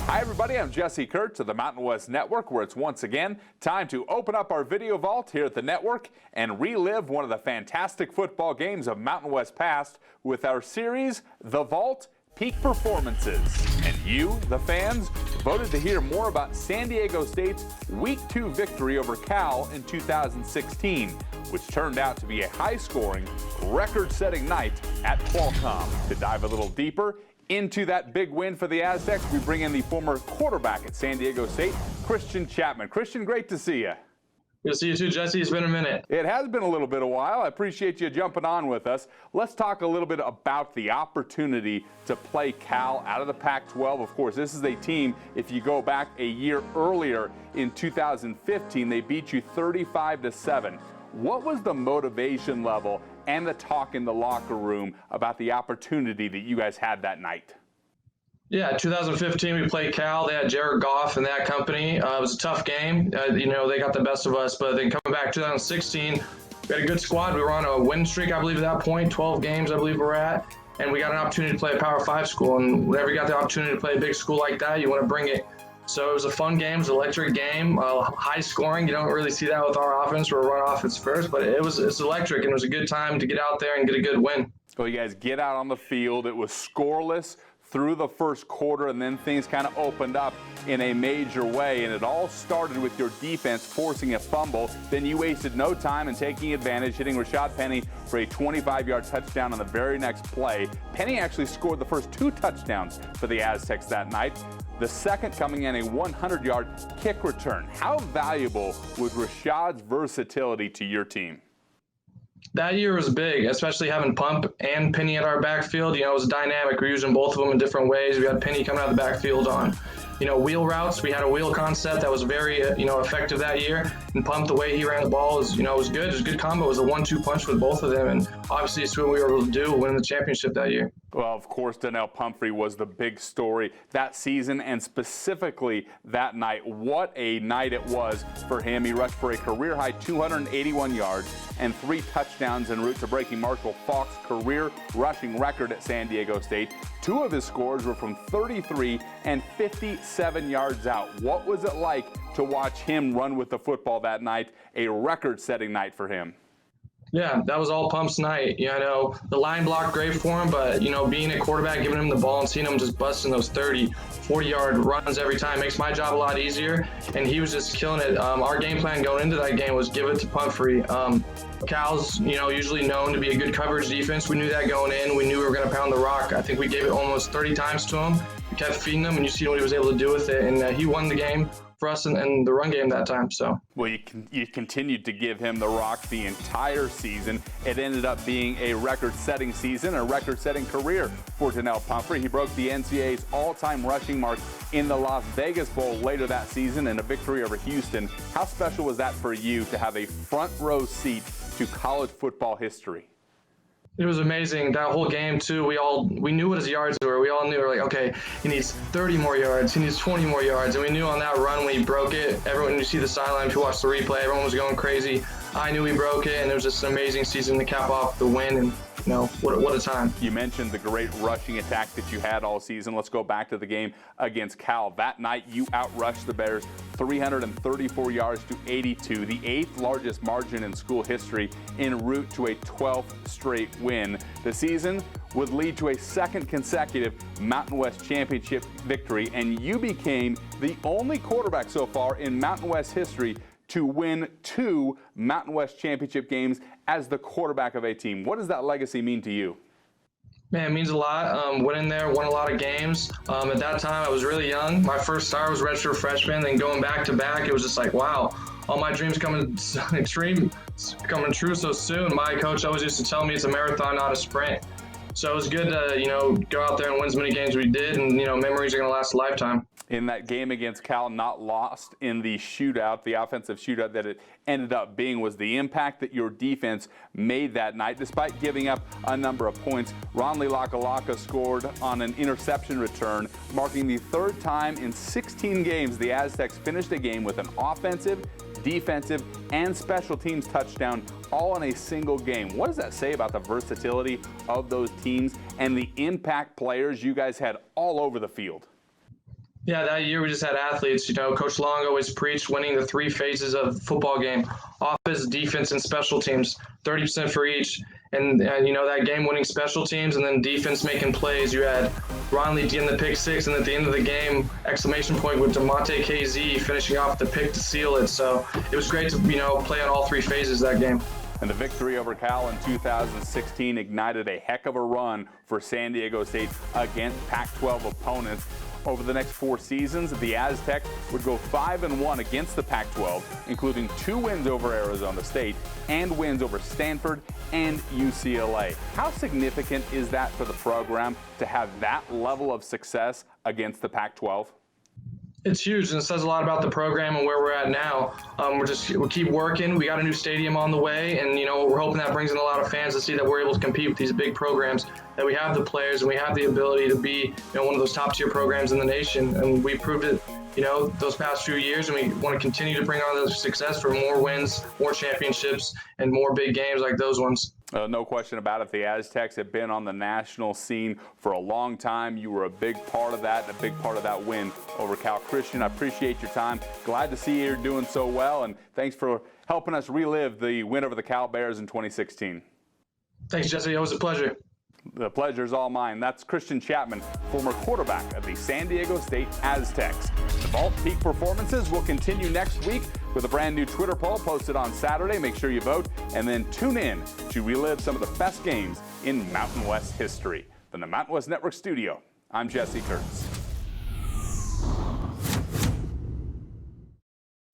Hi everybody, I'm Jesse Kurtz of the Mountain West Network, where it's once again time to open up our video vault here at the network and relive one of the fantastic football games of Mountain West past with our series, The Vault Peak Performances. And you, the fans, voted to hear more about San Diego State's Week 2 victory over Cal in 2016, which turned out to be a high-scoring, record-setting night at Qualcomm. To dive a little deeper into that big win for the Aztecs, we bring in the former quarterback at San Diego State, Christian Chapman. Christian, great to see you. Good to see you too, Jesse. It's been a minute. It has been a little bit of a while. I appreciate you jumping on with us. Let's talk a little bit about the opportunity to play Cal out of the Pac-12. Of course, this is a team, if you go back a year earlier in 2015, they beat you 35-7. What was the motivation level and the talk in the locker room about the opportunity that you guys had that night? Yeah, 2015 we played Cal. They had Jared Goff and that company. It was a tough game. They got the best of us. But then coming back 2016, we had a good squad. We were on a win streak, I believe, at that point. 12 games, I believe we're at. And we got an opportunity to play a Power 5 school. And whenever you got the opportunity to play a big school like that, you want to bring it. So it was a fun game. It was an electric game, high scoring. You don't really see that with our offense. We're run offense first, but it's electric, and it was a good time to get out there and get a good win. So you guys get out on the field. It was scoreless through the first quarter, and then things kind of opened up in a major way, and it all started with your defense forcing a fumble. Then you wasted no time in taking advantage, hitting Rashad Penny for a 25-yard touchdown on the very next play. Penny actually scored the first 2 touchdowns for the Aztecs that night, the second coming in a 100-yard kick return. How valuable was Rashad's versatility to your team? That year was big, especially having Pump and Penny at our backfield. It was dynamic. We're using both of them in different ways. We had Penny coming out of the backfield on, wheel routes. We had a wheel concept that was very, effective that year. And Pump, the way he ran the ball was good. It was a good combo. It was a 1-2 punch with both of them. And obviously it's what we were able to do, winning the championship that year. Well, of course, Donnell Pumphrey was the big story that season, and specifically that night. What a night it was for him. He rushed for a career-high 281 yards and 3 touchdowns en route to breaking Marshall Faulk's career rushing record at San Diego State. 2 of his scores were from 33 and 57 yards out. What was it like to watch him run with the football that night? A record-setting night for him. Yeah, that was all Pump's night. The line blocked great for him, but, being a quarterback, giving him the ball and seeing him just busting those 30, 40-yard runs every time makes my job a lot easier, and he was just killing it. Our game plan going into that game was give it to Pumphrey. Cal's, usually known to be a good coverage defense. We knew that going in. We knew we were going to pound the rock. I think we gave it almost 30 times to him. We kept feeding him, and you see what he was able to do with it, and he won the game for us in the run game that time. So well, you continued to give him the rock the entire season. It ended up being a record-setting season, a record-setting career for Donnell Pumphrey. He broke the NCAA's all-time rushing mark in the Las Vegas Bowl later that season in a victory over Houston. How special was that for you to have a front-row seat to college football history? It was amazing. That whole game, too, we knew what his yards were. We all knew, okay, he needs 30 more yards. He needs 20 more yards. And we knew on that run when he broke it, everyone, you see the sideline, if you watch the replay, everyone was going crazy. I knew he broke it, and it was just an amazing season to cap off the win. And, what a time. You mentioned the great rushing attack that you had all season. Let's go back to the game against Cal. That night, you outrushed the Bears 334 yards to 82, the 8th largest margin in school history, en route to a 12th straight win. The season would lead to a 2nd consecutive Mountain West Championship victory, and you became the only quarterback so far in Mountain West history to win 2 Mountain West Championship games as the quarterback of a team. What does that legacy mean to you? Man, it means a lot. Went in there, won a lot of games. At that time, I was really young. My first start was redshirt freshman. Then going back to back, it was just like, wow, all my dreams coming true so soon. My coach always used to tell me it's a marathon, not a sprint. So it was good to, go out there and win as many games as we did, and, memories are going to last a lifetime. In that game against Cal, not lost in the shootout, the offensive shootout that it ended up being, was the impact that your defense made that night. Despite giving up a number of points, Ronley Lakalaka scored on an interception return, marking the 3rd time in 16 games the Aztecs finished a game with an offensive, defensive, and special teams touchdown all in a single game. What does that say about the versatility of those teams and the impact players you guys had all over the field? Yeah, that year we just had athletes. Coach Long always preached winning the three phases of the football game: offense, defense, and special teams, 30% for each. And that game-winning special teams and then defense making plays. You had Ron Lee getting the pick six, and at the end of the game, exclamation point with DeMonte KZ finishing off the pick to seal it. So it was great to play on all three phases that game. And the victory over Cal in 2016 ignited a heck of a run for San Diego State against Pac-12 opponents. Over the next 4 seasons, the Aztecs would go 5-1 against the Pac-12, including 2 wins over Arizona State and wins over Stanford and UCLA. How significant is that for the program to have that level of success against the Pac-12? It's huge, and it says a lot about the program and where we're at now. We'll keep working. We got a new stadium on the way, and we're hoping that brings in a lot of fans to see that we're able to compete with these big programs. That we have the players and we have the ability to be, one of those top-tier programs in the nation, and we proved it, those past few years, and we want to continue to bring on the success for more wins, more championships, and more big games like those ones. No question about it. The Aztecs have been on the national scene for a long time. You were a big part of that, and a big part of that win over Cal. Christian, I appreciate your time. Glad to see you're doing so well, and thanks for helping us relive the win over the Cal Bears in 2016. Thanks, Jesse. It was a pleasure. The pleasure is all mine. That's Christian Chapman, former quarterback of the San Diego State Aztecs. The Vault Peak performances will continue next week with a brand new Twitter poll posted on Saturday. Make sure you vote and then tune in to relive some of the best games in Mountain West history. From the Mountain West Network studio, I'm Jesse Kurtz.